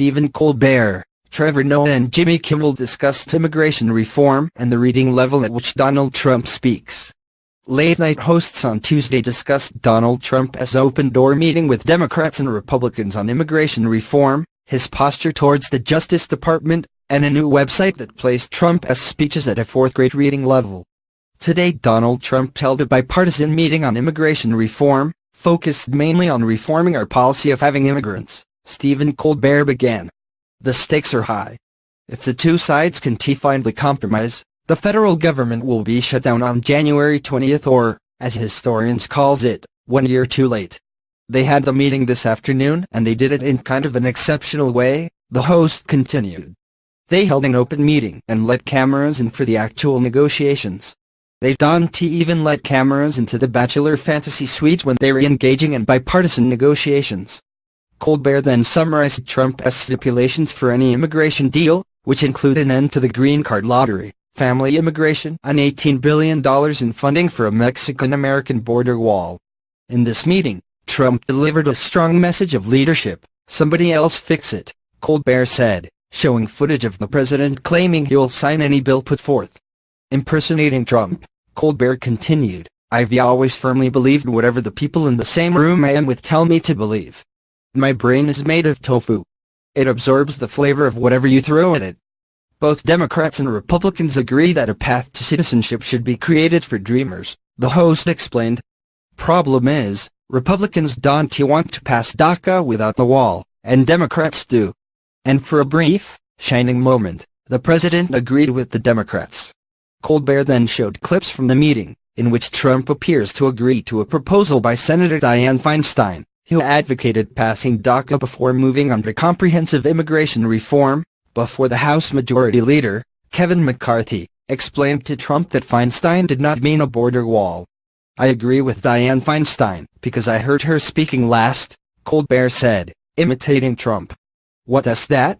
Stephen Colbert, Trevor Noah and Jimmy Kimmel discussed immigration reform and the reading level at which Donald Trump speaks. Late-night hosts on Tuesday discussed Donald Trump's open-door meeting with Democrats and Republicans on immigration reform, his posture towards the Justice Department, and a new website that placed Trump's speeches at a fourth-grade reading level. Today Donald Trump held a bipartisan meeting on immigration reform, focused mainly on reforming our policy of having immigrants, Stephen Colbert began. The stakes are high. If the two sides can find the compromise, the federal government will be shut down on January 20th or, as historians calls it, 1 year too late. They had the meeting this afternoon and they did it in kind of an exceptional way, the host continued. They held an open meeting and let cameras in for the actual negotiations. They don't even let cameras into the bachelor fantasy suite when they were engaging in bipartisan negotiations. Colbert then summarized Trump's stipulations for any immigration deal, which include an end to the green card lottery, family immigration, and $18 billion in funding for a Mexican-American border wall. In this meeting, Trump delivered a strong message of leadership. "Somebody else fix it," Colbert said, showing footage of the president claiming he will sign any bill put forth. Impersonating Trump, Colbert continued, "I've always firmly believed whatever the people in the same room I am with tell me to believe. My brain is made of tofu. It absorbs the flavor of whatever you throw at it." Both Democrats and Republicans agree that a path to citizenship should be created for dreamers, the host explained. Problem is, Republicans don't want to pass DACA without the wall, and Democrats do. And for a brief, shining moment, the president agreed with the Democrats. Colbert then showed clips from the meeting, in which Trump appears to agree to a proposal by Senator Dianne Feinstein, who advocated passing DACA before moving on to comprehensive immigration reform, before the House Majority Leader, Kevin McCarthy, explained to Trump that Feinstein did not mean a border wall. "I agree with Dianne Feinstein, because I heard her speaking last," Colbert said, imitating Trump. "What's that?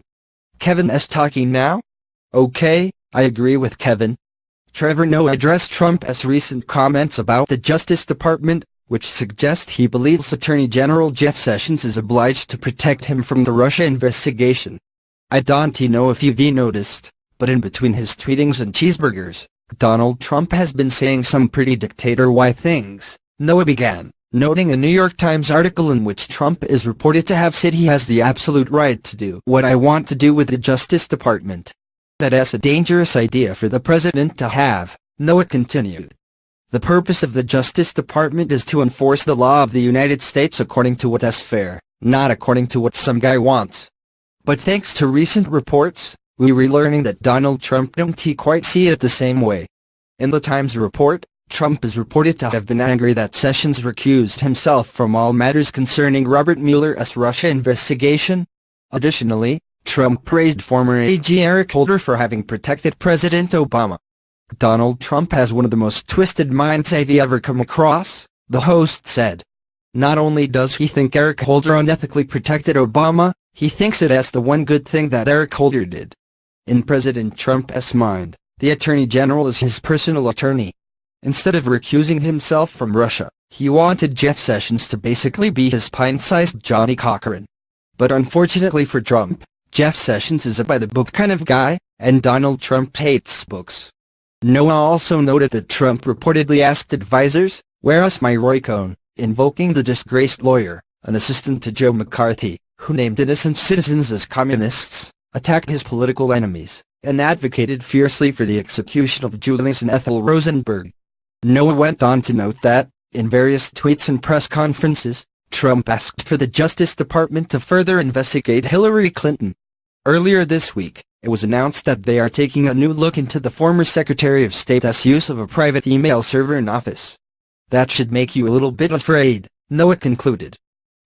Kevin's talking now? Okay, I agree with Kevin." Trevor Noah addressed Trump's recent comments about the Justice Department, which suggest he believes Attorney General Jeff Sessions is obliged to protect him from the Russia investigation. "I don't know if you've noticed, but in between his tweetings and cheeseburgers, Donald Trump has been saying some pretty dictator-y things," Noah began, noting a New York Times article in which Trump is reported to have said he has the absolute right to do what I want to do with the Justice Department. "That's a dangerous idea for the president to have," Noah continued. "The purpose of the Justice Department is to enforce the law of the United States according to what's fair, not according to what some guy wants." But thanks to recent reports, we're learning that Donald Trump don't quite see it the same way. In the Times report, Trump is reported to have been angry that Sessions recused himself from all matters concerning Robert Mueller's Russia investigation. Additionally, Trump praised former AG Eric Holder for having protected President Obama. "Donald Trump has one of the most twisted minds I've ever come across," the host said. "Not only does he think Eric Holder unethically protected Obama, he thinks it as the one good thing that Eric Holder did. In President Trump's mind, the Attorney General is his personal attorney. Instead of recusing himself from Russia, he wanted Jeff Sessions to basically be his pint-sized Johnny Cochran. But unfortunately for Trump, Jeff Sessions is a by-the-book kind of guy, and Donald Trump hates books." Noah also noted that Trump reportedly asked advisers, "Where's my Roy Cohn?" invoking the disgraced lawyer, an assistant to Joe McCarthy, who named innocent citizens as communists, attacked his political enemies, and advocated fiercely for the execution of Julius and Ethel Rosenberg. Noah went on to note that, in various tweets and press conferences, Trump asked for the Justice Department to further investigate Hillary Clinton. Earlier this week, it was announced that they are taking a new look into the former Secretary of State's use of a private email server in office. "That should make you a little bit afraid," Noah concluded.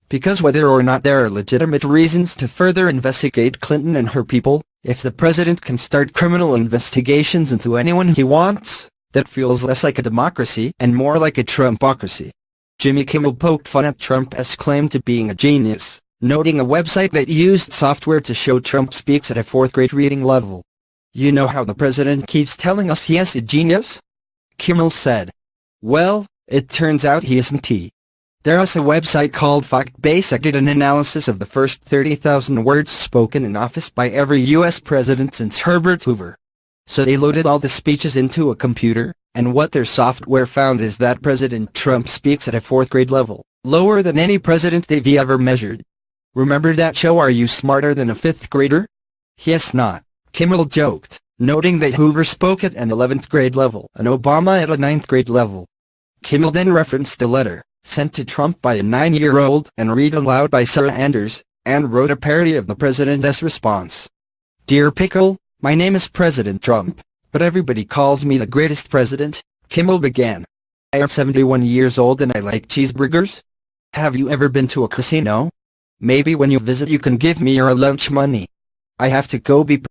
"Because whether or not there are legitimate reasons to further investigate Clinton and her people, if the president can start criminal investigations into anyone he wants, that feels less like a democracy and more like a Trumpocracy." Jimmy Kimmel poked fun at Trump's claim to being a genius, noting a website that used software to show Trump speaks at a fourth-grade reading level. "You know how the president keeps telling us he is a genius?" Kimmel said. "Well, it turns out he isn't. There's a website called FactBase that did an analysis of the first 30,000 words spoken in office by every U.S. president since Herbert Hoover. So they loaded all the speeches into a computer, and what their software found is that President Trump speaks at a 4th grade level, lower than any president they've ever measured. Remember that show Are You Smarter Than a 5th Grader? Yes, not. Kimmel joked, noting that Hoover spoke at an 11th grade level and Obama at a 9th grade level. Kimmel then referenced a letter sent to Trump by a 9-year-old and read aloud by Sarah Anders, and wrote a parody of the president's response. "Dear Pickle, my name is President Trump, but everybody calls me the greatest president," Kimmel began. "I am 71 years old and I like cheeseburgers. Have you ever been to a casino? Maybe when you visit you can give me your lunch money. I have to go be